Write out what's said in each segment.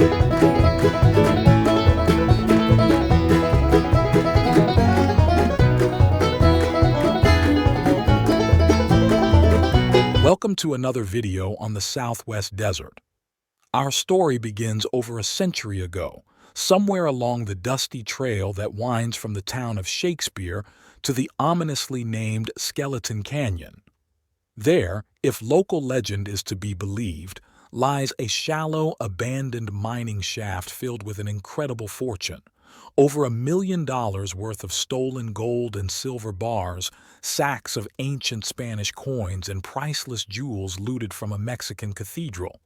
Welcome to another video on the Southwest Desert. Our story begins over a century ago, somewhere along the dusty trail that winds from the town of Shakespeare to the ominously named Skeleton Canyon. There, if local legend is to be believed, lies a shallow, abandoned mining shaft filled with an incredible fortune. Over $1 million worth of stolen gold and silver bars, sacks of ancient Spanish coins, and priceless jewels looted from a Mexican cathedral.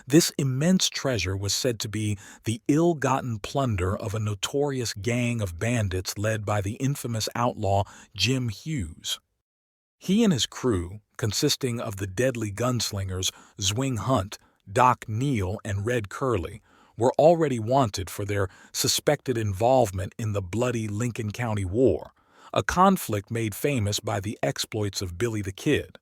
This immense treasure was said to be the ill-gotten plunder of a notorious gang of bandits led by the infamous outlaw Jim Hughes. He and his crew, consisting of the deadly gunslingers Zwing Hunt, Doc Neal, and Red Curly, were already wanted for their suspected involvement in the bloody Lincoln County War, a conflict made famous by the exploits of Billy the Kid.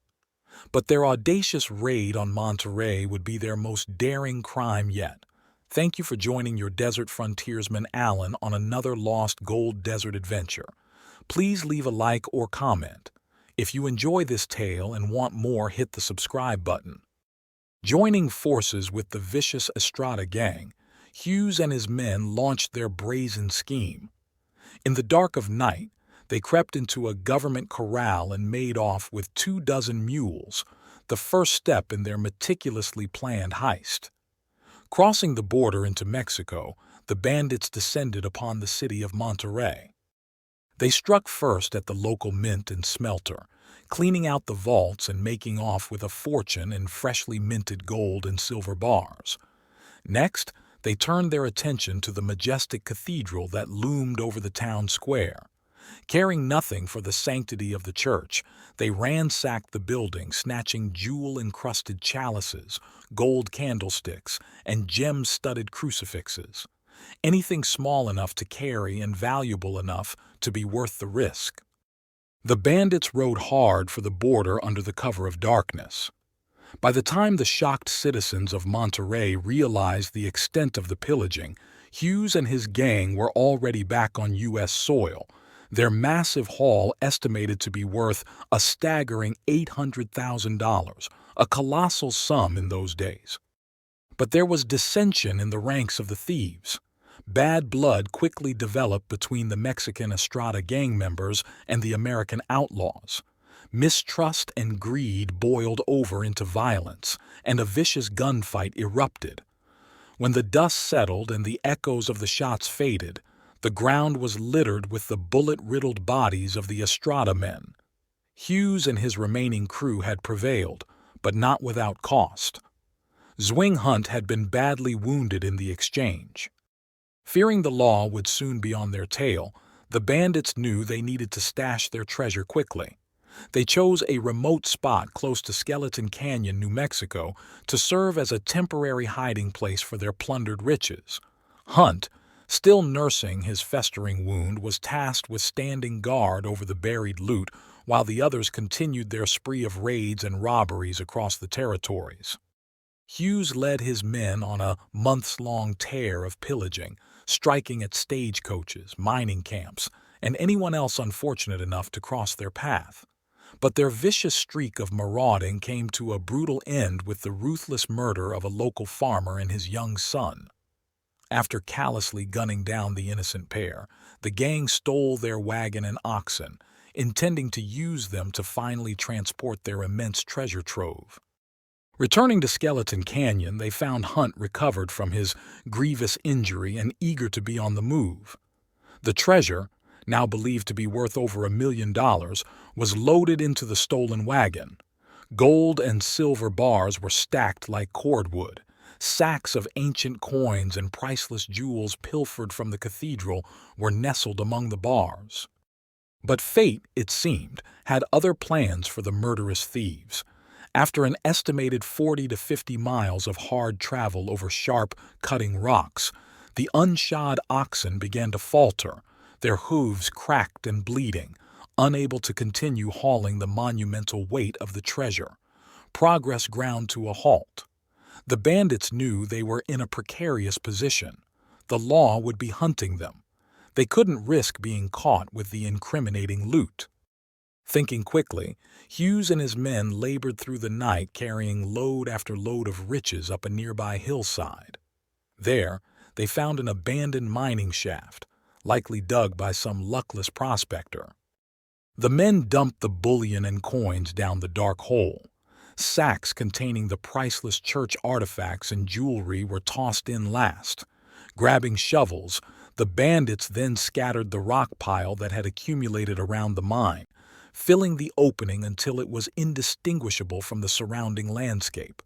But their audacious raid on Monterrey would be their most daring crime yet. Thank you for joining your desert frontiersman Alan on another lost gold desert adventure. Please leave a like or comment. If you enjoy this tale and want more, hit the subscribe button. Joining forces with the vicious Estrada gang, Hughes and his men launched their brazen scheme. In the dark of night, they crept into a government corral and made off with 24 mules, the first step in their meticulously planned heist. Crossing the border into Mexico, the bandits descended upon the city of Monterrey. They struck first at the local mint and smelter, cleaning out the vaults and making off with a fortune in freshly minted gold and silver bars. Next, they turned their attention to the majestic cathedral that loomed over the town square. Caring nothing for the sanctity of the church, they ransacked the building, snatching jewel-encrusted chalices, gold candlesticks, and gem-studded crucifixes. Anything small enough to carry and valuable enough to be worth the risk. The bandits rode hard for the border under the cover of darkness. By the time the shocked citizens of Monterrey realized the extent of the pillaging, Hughes and his gang were already back on U.S. soil, their massive haul estimated to be worth a staggering $800,000, a colossal sum in those days. But there was dissension in the ranks of the thieves. Bad blood quickly developed between the Mexican Estrada gang members and the American outlaws. Mistrust and greed boiled over into violence, and a vicious gunfight erupted. When the dust settled and the echoes of the shots faded, the ground was littered with the bullet-riddled bodies of the Estrada men. Hughes and his remaining crew had prevailed, but not without cost. Zwing Hunt had been badly wounded in the exchange. Fearing the law would soon be on their tail, the bandits knew they needed to stash their treasure quickly. They chose a remote spot close to Skeleton Canyon, New Mexico, to serve as a temporary hiding place for their plundered riches. Hunt, still nursing his festering wound, was tasked with standing guard over the buried loot while the others continued their spree of raids and robberies across the territories. Hughes led his men on a months-long tear of pillaging, striking at stagecoaches, mining camps, and anyone else unfortunate enough to cross their path. But their vicious streak of marauding came to a brutal end with the ruthless murder of a local farmer and his young son. After callously gunning down the innocent pair, the gang stole their wagon and oxen, intending to use them to finally transport their immense treasure trove. Returning to Skeleton Canyon, they found Hunt recovered from his grievous injury and eager to be on the move. The treasure, now believed to be worth over $1 million, was loaded into the stolen wagon. Gold and silver bars were stacked like cordwood. Sacks of ancient coins and priceless jewels pilfered from the cathedral were nestled among the bars. But fate, it seemed, had other plans for the murderous thieves. After an estimated 40 to 50 miles of hard travel over sharp, cutting rocks, the unshod oxen began to falter, their hooves cracked and bleeding, unable to continue hauling the monumental weight of the treasure. Progress ground to a halt. The bandits knew they were in a precarious position. The law would be hunting them. They couldn't risk being caught with the incriminating loot. Thinking quickly, Hughes and his men labored through the night carrying load after load of riches up a nearby hillside. There, they found an abandoned mining shaft, likely dug by some luckless prospector. The men dumped the bullion and coins down the dark hole. Sacks containing the priceless church artifacts and jewelry were tossed in last. Grabbing shovels, the bandits then scattered the rock pile that had accumulated around the mine, filling the opening until it was indistinguishable from the surrounding landscape.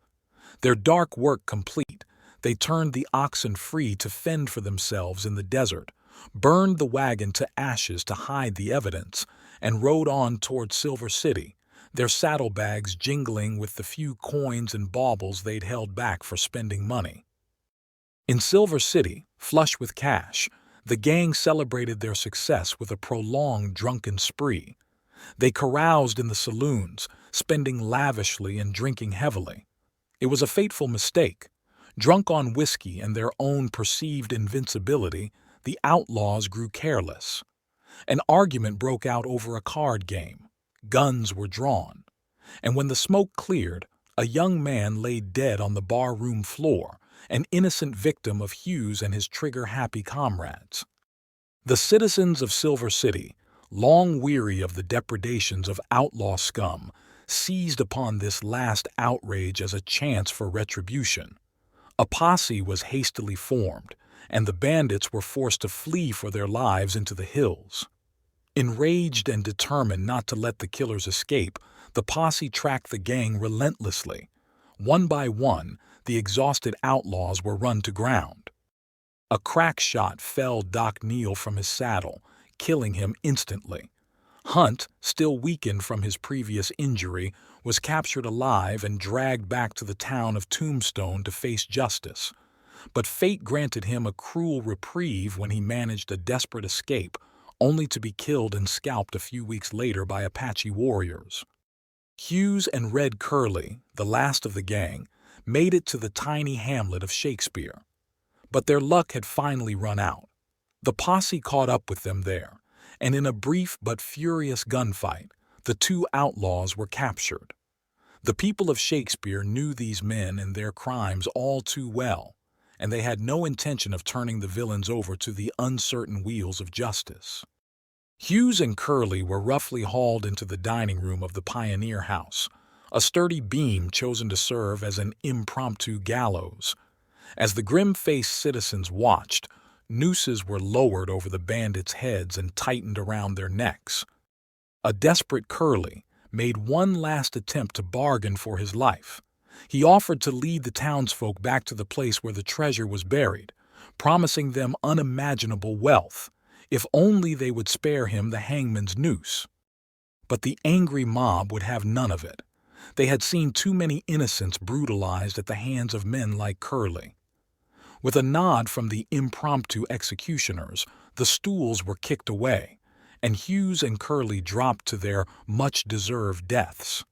Their dark work complete, they turned the oxen free to fend for themselves in the desert, burned the wagon to ashes to hide the evidence, and rode on toward Silver City, their saddlebags jingling with the few coins and baubles they'd held back for spending money. In Silver City, flush with cash, the gang celebrated their success with a prolonged drunken spree. They caroused in the saloons, spending lavishly and drinking heavily. It was a fateful mistake. Drunk on whiskey and their own perceived invincibility, the outlaws grew careless. An argument broke out over a card game. Guns were drawn. And when the smoke cleared, a young man lay dead on the barroom floor, an innocent victim of Hughes and his trigger-happy comrades. The citizens of Silver City, long weary of the depredations of outlaw scum, seized upon this last outrage as a chance for retribution. A posse was hastily formed, and the bandits were forced to flee for their lives into the hills. Enraged and determined not to let the killers escape, the posse tracked the gang relentlessly. One by one, the exhausted outlaws were run to ground. A crack shot felled Doc Neal from his saddle, killing him instantly. Hunt, still weakened from his previous injury, was captured alive and dragged back to the town of Tombstone to face justice. But fate granted him a cruel reprieve when he managed a desperate escape, only to be killed and scalped a few weeks later by Apache warriors. Hughes and Red Curly, the last of the gang, made it to the tiny hamlet of Shakespeare. But their luck had finally run out. The posse caught up with them there, and in a brief but furious gunfight, the two outlaws were captured. The people of Shakespeare knew these men and their crimes all too well, and they had no intention of turning the villains over to the uncertain wheels of justice. Hughes and Curly were roughly hauled into the dining room of the Pioneer House, a sturdy beam chosen to serve as an impromptu gallows. As the grim-faced citizens watched, nooses were lowered over the bandits' heads and tightened around their necks. A desperate Curly made one last attempt to bargain for his life. He offered to lead the townsfolk back to the place where the treasure was buried, promising them unimaginable wealth, if only they would spare him the hangman's noose. But the angry mob would have none of it. They had seen too many innocents brutalized at the hands of men like Curly. With a nod from the impromptu executioners, the stools were kicked away, and Hughes and Curly dropped to their much-deserved deaths.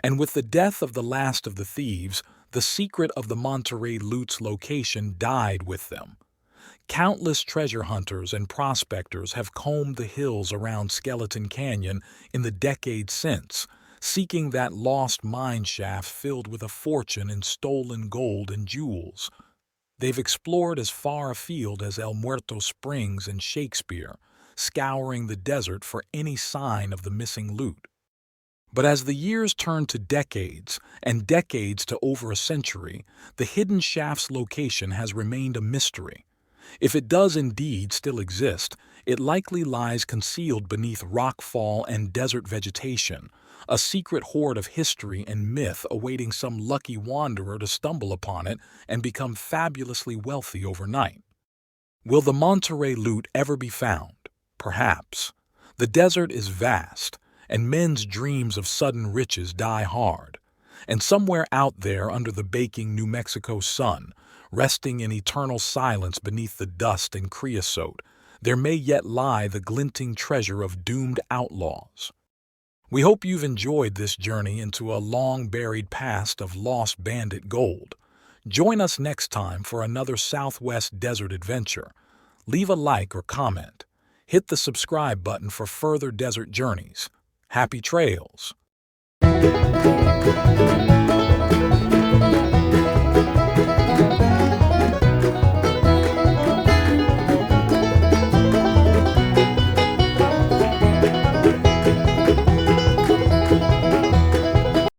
And with the death of the last of the thieves, the secret of the Monterrey Loot's location died with them. Countless treasure hunters and prospectors have combed the hills around Skeleton Canyon in the decades since, seeking that lost mine shaft filled with a fortune in stolen gold and jewels. They've explored as far afield as El Muerto Springs and Shakespeare, scouring the desert for any sign of the missing loot. But as the years turn to decades, and decades to over a century, the hidden shaft's location has remained a mystery. If it does indeed still exist, it likely lies concealed beneath rockfall and desert vegetation, a secret hoard of history and myth awaiting some lucky wanderer to stumble upon it and become fabulously wealthy overnight. Will the Monterrey Loot ever be found? Perhaps. The desert is vast, and men's dreams of sudden riches die hard. And somewhere out there under the baking New Mexico sun, resting in eternal silence beneath the dust and creosote, there may yet lie the glinting treasure of doomed outlaws. We hope you've enjoyed this journey into a long-buried past of lost bandit gold. Join us next time for another Southwest Desert adventure. Leave a like or comment. Hit the subscribe button for further desert journeys. Happy trails!